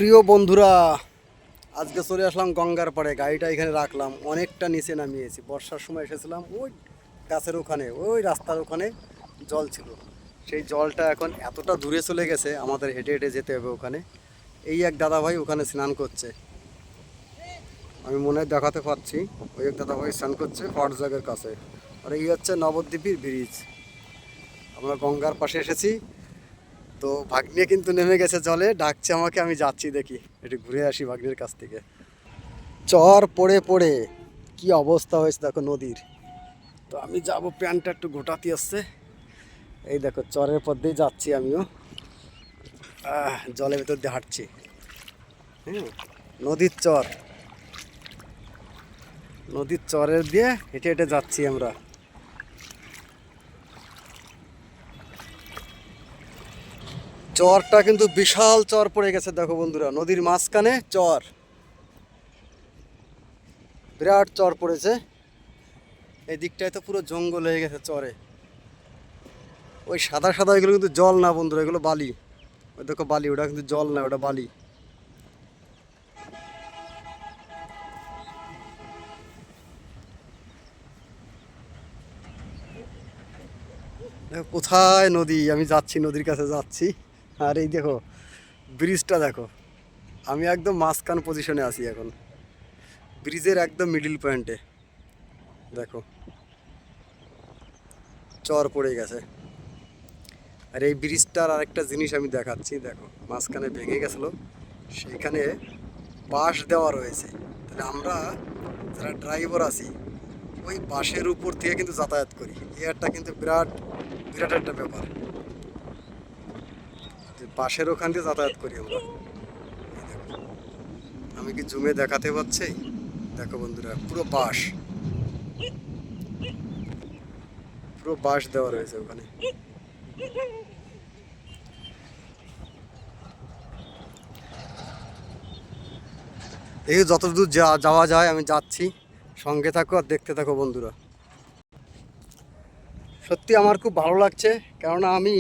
প্রিয় বন্ধুরা, আজকে চলে আসলাম গঙ্গার পাড়ে। গাড়িটা এখানে রাখলাম, অনেকটা নিচে নামিয়েছি। বর্ষার সময় এসেছিলাম, ওই গাছের ওখানে, ওই রাস্তার ওখানে জল ছিল। সেই জলটা এখন এতটা দূরে চলে গেছে, আমাদের হেঁটে হেঁটে যেতে হবে ওখানে। এই এক দাদা ভাই ওখানে স্নান করছে, আমি মনে হয় দেখাতে পাচ্ছি। ওই এক দাদা ভাই স্নান করছে হটজাগের কাছে। আর এই হচ্ছে নবদ্বীপের ব্রিজ। আমরা গঙ্গার পাশে এসেছি, তো ভাগ্নে কিন্তু নেমে গেছে জলে, ডাকছে আমাকে। আমি যাচ্ছি, দেখি একটু ঘুরে আসি ভাগ্নের কাছ থেকে। চর পড়ে পড়ে কি অবস্থা হয়েছে দেখো নদীর। তো আমি যাব, প্যান্টটা একটু গোটাতে আসছে। এই দেখো চরের পর দিয়ে যাচ্ছি আমিও, জলের ভেতর দিয়ে হাঁটছি। হ্যাঁ, নদীর চর, নদীর চরের দিয়ে হেঁটে হেঁটে যাচ্ছি আমরা। চরটা কিন্তু বিশাল চর পড়ে গেছে দেখো বন্ধুরা, নদীর মাঝখানে চর, বিরাট চর পড়েছে। এই দিকটায় তো পুরো জঙ্গল হয়ে গেছে চরে। ওই সাদা সাদা এগুলো কিন্তু জল না বন্ধুরা, এগুলো বালি। ওই দেখো বালি, ওটা কিন্তু জল না, ওটা বালি। দেখো কোথায় নদী, আমি যাচ্ছি নদীর কাছে যাচ্ছি। আর এই দেখো ব্রিজটা দেখো, আমি একদম মাঝখান পজিশনে আছি এখন, ব্রিজের একদম মিডিল পয়েন্টে। দেখো চর পড়ে গেছে। আর এই ব্রিজটার আরেকটা জিনিস আমি দেখাচ্ছি, দেখো মাঝখানে ভেঙে গেছিলো, সেইখানে বাঁশ দেওয়া রয়েছে। তাহলে আমরা যারা ড্রাইভার আছি, ওই বাঁশের উপর থেকে কিন্তু যাতায়াত করি। এই একটা কিন্তু বিরাট বিরাট একটা ব্যাপার, যে বাঁশের ওখান দিয়ে যাতায়াত করি আমরা। এই দেখো, আমি কি জুমে দেখাতে পাচ্ছি? দেখো বন্ধুরা, পুরো বাঁশ, পুরো বাঁশ দেওয়া রয়েছে ওখানে। এই যতদূর যাওয়া যায় আমি যাচ্ছি, সঙ্গে থাকো আর দেখতে থাকো বন্ধুরা। সত্যি আমার খুব ভালো লাগছে, কেননা আমি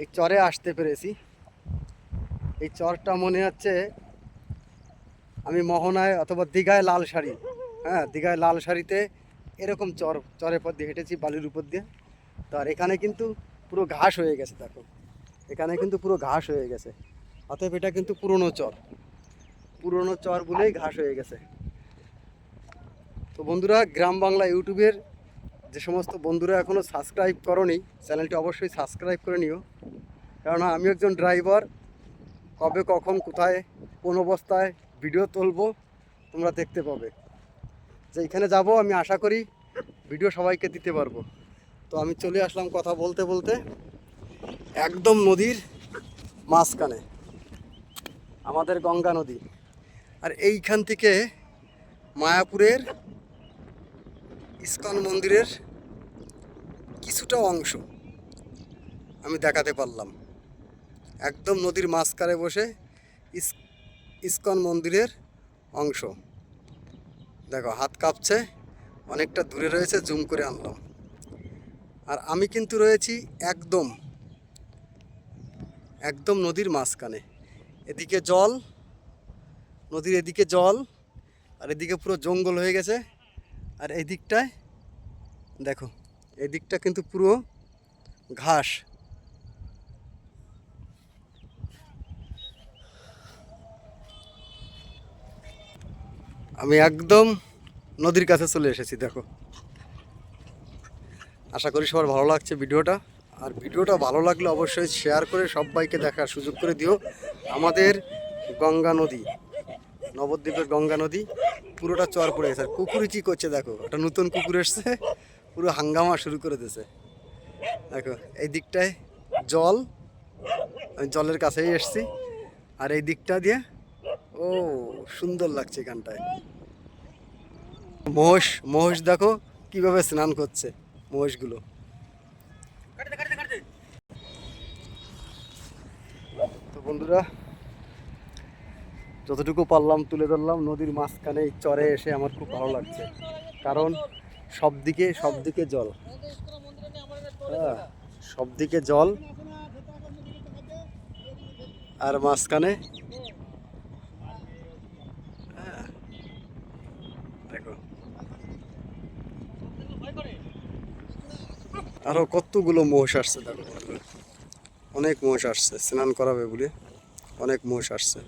এই চরে আসতে পেরেছি। এই চরটা মনে হচ্ছে আমি মোহনায় অথবা দীঘায় লাল শাড়ি, হ্যাঁ দীঘায় লাল শাড়িতে এরকম চরের পর দিয়ে হেঁটেছি, বালির উপর দিয়ে। তো আর এখানে কিন্তু পুরো ঘাস হয়ে গেছে দেখো, এখানে কিন্তু পুরো ঘাস হয়ে গেছে। অতএব এটা কিন্তু পুরনো চর, পুরনো চর বলেই ঘাস হয়ে গেছে। তো বন্ধুরা, গ্রাম বাংলা ইউটিউবের যে সমস্ত বন্ধুরা এখনও সাবস্ক্রাইব করোনি, চ্যানেলটি অবশ্যই সাবস্ক্রাইব করে নিও। কেননা আমি একজন ড্রাইভার, কবে কখন কোথায় কোন অবস্থায় ভিডিও তুলবো তোমরা দেখতে পাবে। যে এখানে যাব, আমি আশা করি ভিডিও সবাইকে দিতে পারবো। তো আমি চলে আসলাম কথা বলতে বলতে একদম নদীর মাঝখানে, আমাদের গঙ্গা নদী। আর এইখান থেকে মায়াপুরের ইস্কন মন্দিরের কিছুটা অংশ আমি দেখাতে পারলাম। একদম নদীর মাঝখানে বসে ইস্কন মন্দিরের অংশ দেখো, হাত কাঁপছে, অনেকটা দূরে রয়েছে, জুম করে আনলাম। আর আমি কিন্তু রয়েছি একদম একদম নদীর মাঝখানে। এদিকে জল, নদীর এদিকে জল, আর এদিকে পুরো জঙ্গল হয়ে গেছে। আর এই দিকটায় দেখো, এই দিকটা কিন্তু পুরো ঘাস। আমি একদম নদীর কাছে চলে এসেছি দেখো। আশা করি সবার ভালো লাগছে ভিডিওটা। আর ভিডিওটা ভালো লাগলে অবশ্যই শেয়ার করে সবাইকে দেখার সুযোগ করে দিও। আমাদের গঙ্গা নদী, নবদ্বীপের গঙ্গা নদী পুরোটা চর পড়ে গেছে। আর কুকুরই কী করছে দেখো, একটা নতুন কুকুর এসছে, পুরো হাঙ্গামা শুরু করে দিয়েছে। দেখো এই দিকটায় জল, আমি জলের কাছেই এসছি। আর এই দিকটা দিয়ে ও সুন্দর লাগছে এখানটায়। মহিষ, মহিষ দেখো কিভাবে স্নান করছে মহিষগুলো। তো বন্ধুরা, যতটুকু পারলাম তুলে ধরলাম। নদীর মাঝখানে এই চরে এসে আমার খুব ভালো লাগছে, কারণ সব দিকে জল, হ্যাঁ সব দিকে জল, আর মাঝখানে আরো কতগুলো মহিষ আসছে দেখো বন্ধুরা। অনেক মহিষ আসছে স্নান করাবে বলে, অনেক মহিষ আসছে।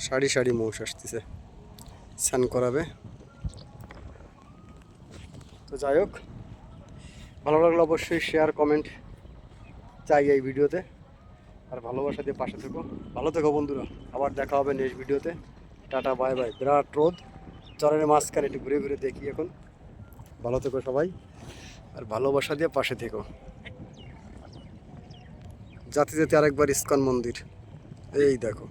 সারি সারি মহিষ আসতেছে স্নান করাবে। তো যাই হোক, ভালো লাগলে অবশ্যই শেয়ার কমেন্ট চাই এই ভিডিওতে, আর ভালোবাসা দিয়ে পাশে থেকো। ভালো থেকো বন্ধুরা, আবার দেখা হবে নেক্সট ভিডিওতে। Tata bye bye. বিরাট রোদ, চরের মাঝখানে একটু ঘুরে ঘুরে দেখি এখন। ভালো থেকো সবাই, আর ভালোবাসা দিয়ে পাশে থেকো। জাতি জাতি আরেকবার ইস্কন মন্দির, এই দেখো।